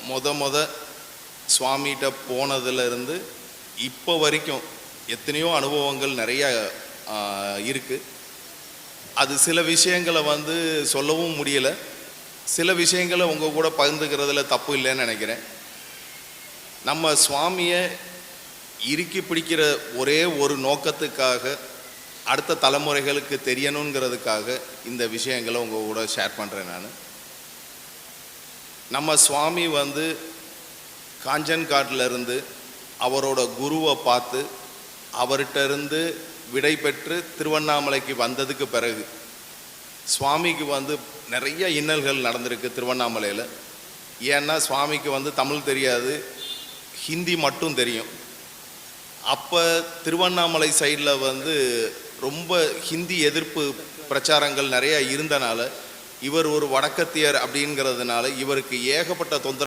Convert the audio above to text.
மொத சுவாமிகிட்ட போனதுலேருந்து இப்போ வரைக்கும் எத்தனையோ அனுபவங்கள் நிறைய இருக்குது. அது சில விஷயங்களை சொல்லவும் முடியலை, சில விஷயங்களை உங்கள் கூட பகிர்ந்துக்கிறதுல தப்பு இல்லைன்னு நினைக்கிறேன். நம்ம சுவாமியை இறுக்கி பிடிக்கிற ஒரே ஒரு நோக்கத்துக்காக, அடுத்த தலைமுறைகளுக்கு தெரியணுங்கிறதுக்காக இந்த விஷயங்களை உங்கள் கூட ஷேர் பண்ணுறேன். நம்ம சுவாமி காஞ்சன்காட்டிலிருந்து அவரோட குருவை பார்த்து அவர்கிட்ட இருந்து விடை பெற்று திருவண்ணாமலைக்கு வந்ததுக்கு பிறகு சுவாமிக்கு நிறைய இன்னல்கள் நடந்திருக்கு திருவண்ணாமலையில். ஏன்னா சுவாமிக்கு தமிழ் தெரியாது, ஹிந்தி மட்டும் தெரியும். அப்போ திருவண்ணாமலை சைடில் ரொம்ப ஹிந்தி எதிர்ப்பு பிரச்சாரங்கள் நிறைய இருந்தனால, இவர் ஒரு வடக்கத்தியர் அப்படிங்கிறதுனால இவருக்கு ஏகப்பட்ட தொந்தரவு